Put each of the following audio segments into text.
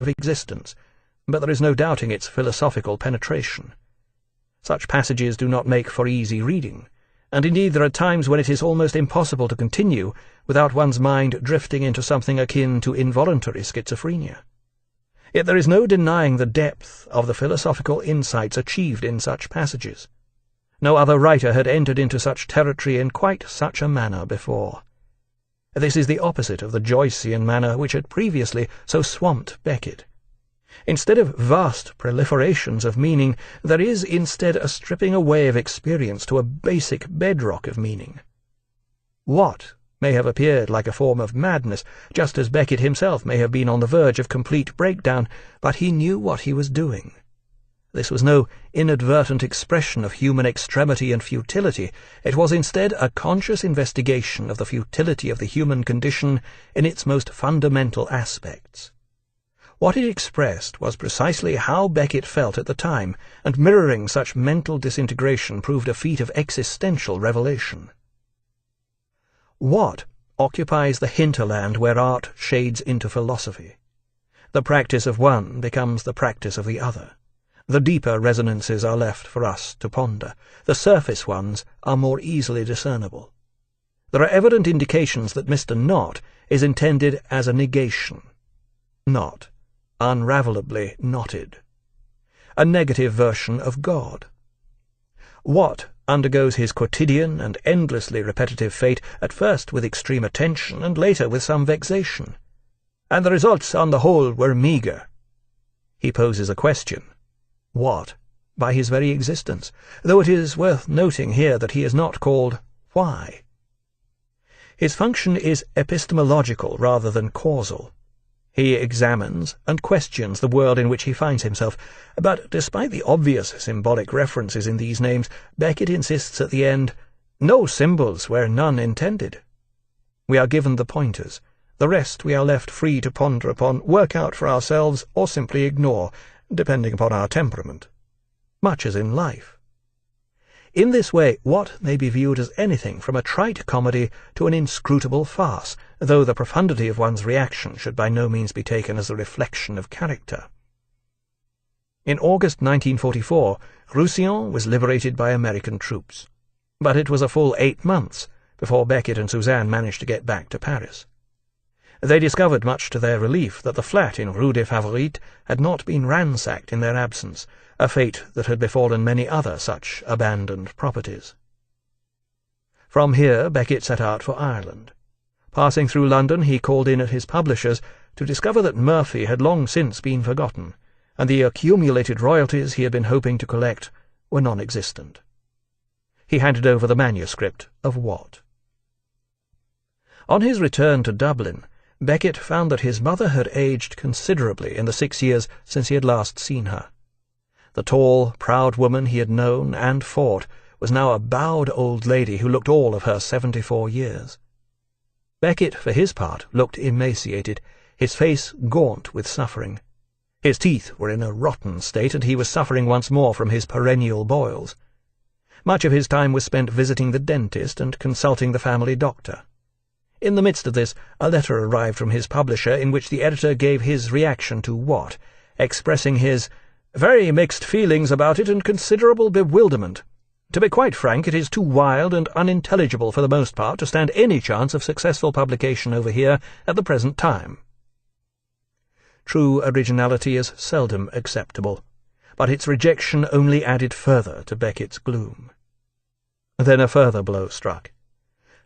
of existence, but there is no doubting its philosophical penetration. Such passages do not make for easy reading, and indeed there are times when it is almost impossible to continue without one's mind drifting into something akin to involuntary schizophrenia. Yet there is no denying the depth of the philosophical insights achieved in such passages. No other writer had entered into such territory in quite such a manner before. This is the opposite of the Joycean manner which had previously so swamped Beckett. Instead of vast proliferations of meaning, there is instead a stripping away of experience to a basic bedrock of meaning. What may have appeared like a form of madness, just as Beckett himself may have been on the verge of complete breakdown, but he knew what he was doing. This was no inadvertent expression of human extremity and futility. It was instead a conscious investigation of the futility of the human condition in its most fundamental aspects. What it expressed was precisely how Beckett felt at the time, and mirroring such mental disintegration proved a feat of existential revelation. What occupies the hinterland where art shades into philosophy? The practice of one becomes the practice of the other. The deeper resonances are left for us to ponder. The surface ones are more easily discernible. There are evident indications that Mr. Not is intended as a negation. Not, unravelably knotted. A negative version of God. What undergoes his quotidian and endlessly repetitive fate, at first with extreme attention and later with some vexation. And the results on the whole were meagre. He poses a question. What? By his very existence, though it is worth noting here that he is not called why. His function is epistemological rather than causal. He examines and questions the world in which he finds himself, but despite the obvious symbolic references in these names, Beckett insists at the end, no symbols where none intended. We are given the pointers. The rest we are left free to ponder upon, work out for ourselves, or simply ignore, depending upon our temperament. Much as in life. In this way, what may be viewed as anything from a trite comedy to an inscrutable farce, though the profundity of one's reaction should by no means be taken as a reflection of character. In August 1944, Roussillon was liberated by American troops, but it was a full 8 months before Beckett and Suzanne managed to get back to Paris. They discovered, much to their relief, that the flat in Rue des Favorites had not been ransacked in their absence, a fate that had befallen many other such abandoned properties. From here Beckett set out for Ireland. Passing through London, he called in at his publisher's to discover that Murphy had long since been forgotten, and the accumulated royalties he had been hoping to collect were non-existent. He handed over the manuscript of What? On his return to Dublin, Beckett found that his mother had aged considerably in the 6 years since he had last seen her. The tall, proud woman he had known and fought was now a bowed old lady who looked all of her 74 years. Beckett, for his part, looked emaciated, his face gaunt with suffering. His teeth were in a rotten state, and he was suffering once more from his perennial boils. Much of his time was spent visiting the dentist and consulting the family doctor. In the midst of this, a letter arrived from his publisher in which the editor gave his reaction to What, expressing his very mixed feelings about it and considerable bewilderment. To be quite frank, it is too wild and unintelligible for the most part to stand any chance of successful publication over here at the present time. True originality is seldom acceptable, but its rejection only added further to Beckett's gloom. Then a further blow struck.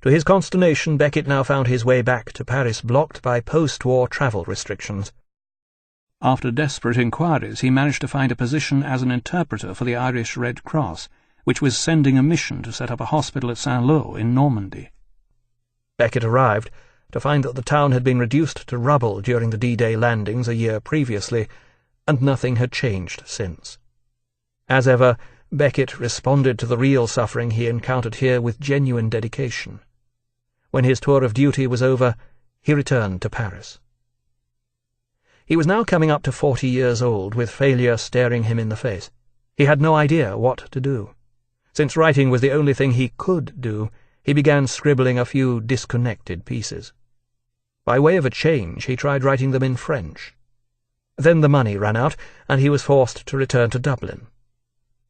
To his consternation, Beckett now found his way back to Paris blocked by post-war travel restrictions. After desperate inquiries, he managed to find a position as an interpreter for the Irish Red Cross, which was sending a mission to set up a hospital at Saint-Lô in Normandy. Beckett arrived to find that the town had been reduced to rubble during the D-Day landings a year previously, and nothing had changed since. As ever, Beckett responded to the real suffering he encountered here with genuine dedication. When his tour of duty was over, he returned to Paris. He was now coming up to 40 years old, with failure staring him in the face. He had no idea what to do. Since writing was the only thing he could do, he began scribbling a few disconnected pieces. By way of a change, he tried writing them in French. Then the money ran out, and he was forced to return to Dublin.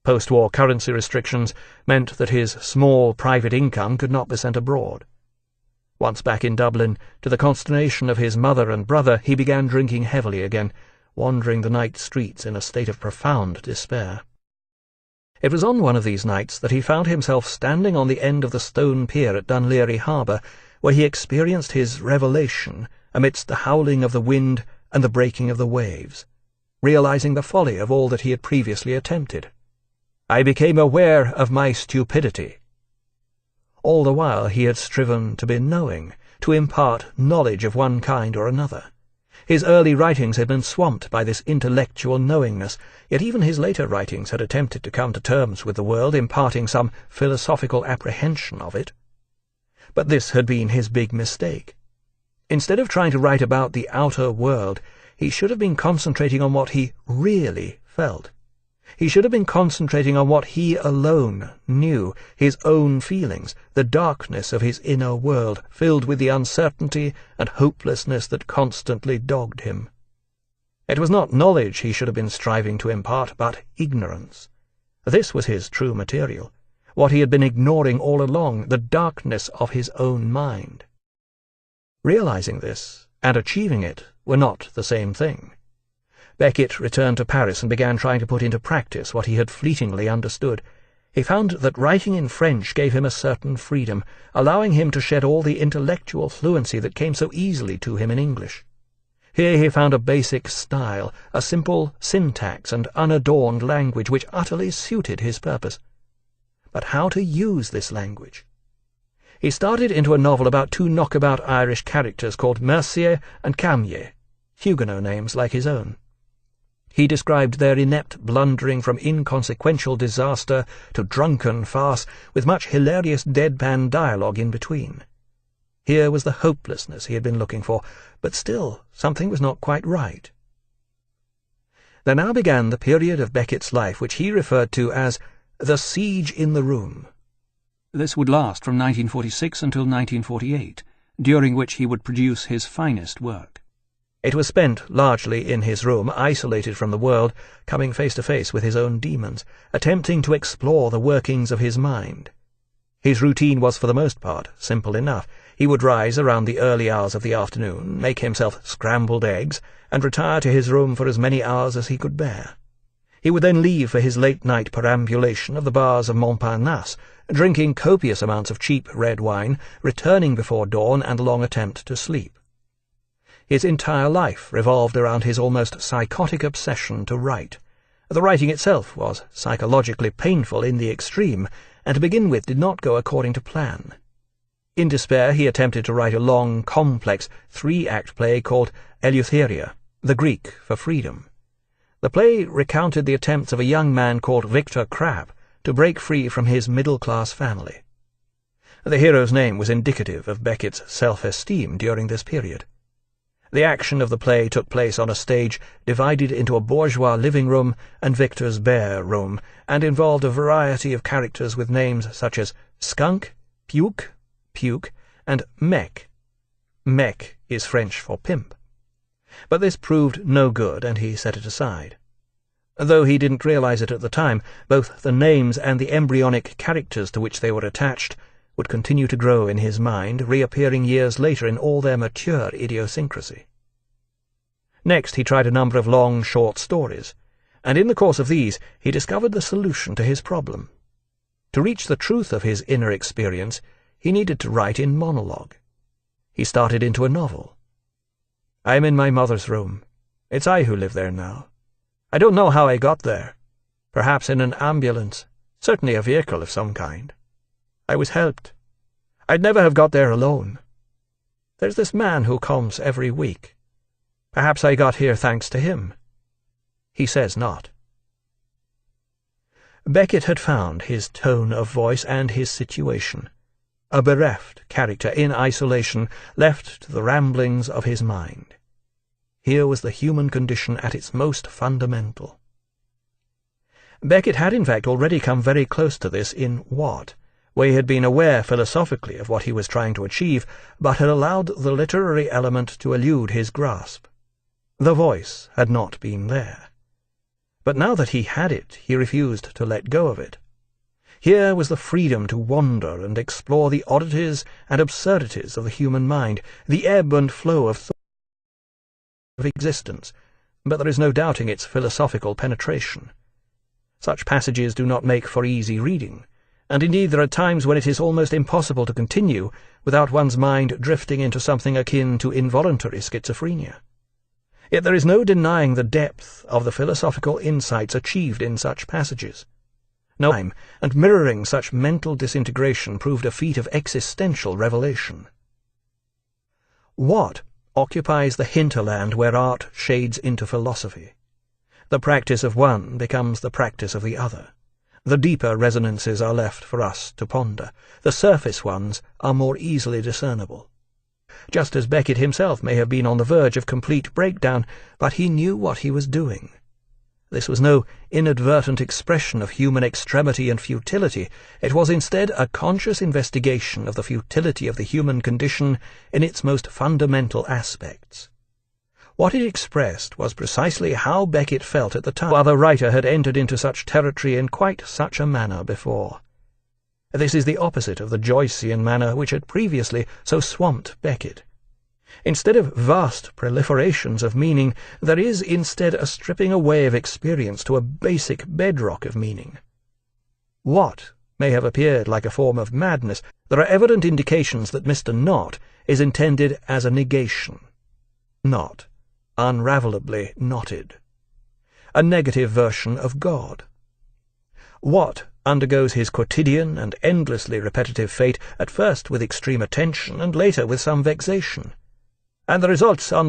Post-war currency restrictions meant that his small private income could not be sent abroad. Once back in Dublin, to the consternation of his mother and brother, he began drinking heavily again, wandering the night streets in a state of profound despair. It was on one of these nights that he found himself standing on the end of the stone pier at Dunleary Harbour, where he experienced his revelation amidst the howling of the wind and the breaking of the waves, realizing the folly of all that he had previously attempted. I became aware of my stupidity. All the while he had striven to be knowing, to impart knowledge of one kind or another. His early writings had been swamped by this intellectual knowingness, yet even his later writings had attempted to come to terms with the world, imparting some philosophical apprehension of it. But this had been his big mistake. Instead of trying to write about the outer world, he should have been concentrating on what he really felt. He should have been concentrating on what he alone knew, his own feelings, the darkness of his inner world, filled with the uncertainty and hopelessness that constantly dogged him. It was not knowledge he should have been striving to impart, but ignorance. This was his true material, what he had been ignoring all along, the darkness of his own mind. Realizing this, and achieving it, were not the same thing. Beckett returned to Paris and began trying to put into practice what he had fleetingly understood. He found that writing in French gave him a certain freedom, allowing him to shed all the intellectual fluency that came so easily to him in English. Here he found a basic style, a simple syntax and unadorned language which utterly suited his purpose. But how to use this language? He started into a novel about two knockabout Irish characters called Mercier and Camier, Huguenot names like his own. He described their inept blundering from inconsequential disaster to drunken farce, with much hilarious deadpan dialogue in between. Here was the hopelessness he had been looking for, but still something was not quite right. There now began the period of Beckett's life which he referred to as the siege in the room. This would last from 1946 until 1948, during which he would produce his finest work. It was spent largely in his room, isolated from the world, coming face to face with his own demons, attempting to explore the workings of his mind. His routine was for the most part simple enough. He would rise around the early hours of the afternoon, make himself scrambled eggs, and retire to his room for as many hours as he could bear. He would then leave for his late-night perambulation of the bars of Montparnasse, drinking copious amounts of cheap red wine, returning before dawn and a long attempt to sleep. His entire life revolved around his almost psychotic obsession to write. The writing itself was psychologically painful in the extreme, and to begin with did not go according to plan. In despair he attempted to write a long, complex, 3-act play called Eleutheria, the Greek for freedom. The play recounted the attempts of a young man called Victor Crabbe to break free from his middle-class family. The hero's name was indicative of Beckett's self-esteem during this period. The action of the play took place on a stage divided into a bourgeois living room and Victor's bare room, and involved a variety of characters with names such as Skunk, Puke, and Mec. Mec is French for pimp. But this proved no good, and he set it aside. Though he didn't realize it at the time, both the names and the embryonic characters to which they were attached would continue to grow in his mind, reappearing years later in all their mature idiosyncrasy. Next he tried a number of long, short stories, and in the course of these he discovered the solution to his problem. To reach the truth of his inner experience, he needed to write in monologue. He started into a novel. "I'm in my mother's room. It's I who live there now. I don't know how I got there. Perhaps in an ambulance, certainly a vehicle of some kind. I was helped. I'd never have got there alone. There's this man who comes every week. Perhaps I got here thanks to him. He says not." Beckett had found his tone of voice and his situation, a bereft character in isolation, left to the ramblings of his mind. Here was the human condition at its most fundamental. Beckett had in fact already come very close to this in What, where he had been aware philosophically of what he was trying to achieve, but had allowed the literary element to elude his grasp. The voice had not been there. But now that he had it, he refused to let go of it. Here was the freedom to wander and explore the oddities and absurdities of the human mind, the ebb and flow of thought of existence, but there is no doubting its philosophical penetration. Such passages do not make for easy reading, and indeed there are times when it is almost impossible to continue without one's mind drifting into something akin to involuntary schizophrenia. Yet there is no denying the depth of the philosophical insights achieved in such passages. No time, and mirroring such mental disintegration proved a feat of existential revelation. What occupies the hinterland where art shades into philosophy? The practice of one becomes the practice of the other. The deeper resonances are left for us to ponder. The surface ones are more easily discernible. Just as Beckett himself may have been on the verge of complete breakdown, but he knew what he was doing. This was no inadvertent expression of human extremity and futility. It was instead a conscious investigation of the futility of the human condition in its most fundamental aspects. What it expressed was precisely how Beckett felt at the time. No other writer had entered into such territory in quite such a manner before. This is the opposite of the Joycean manner which had previously so swamped Beckett. Instead of vast proliferations of meaning, there is instead a stripping away of experience to a basic bedrock of meaning. What may have appeared like a form of madness, there are evident indications that Mr. Not is intended as a negation. Not, unravelably knotted. A negative version of God. What undergoes his quotidian and endlessly repetitive fate, at first with extreme attention and later with some vexation. And the results are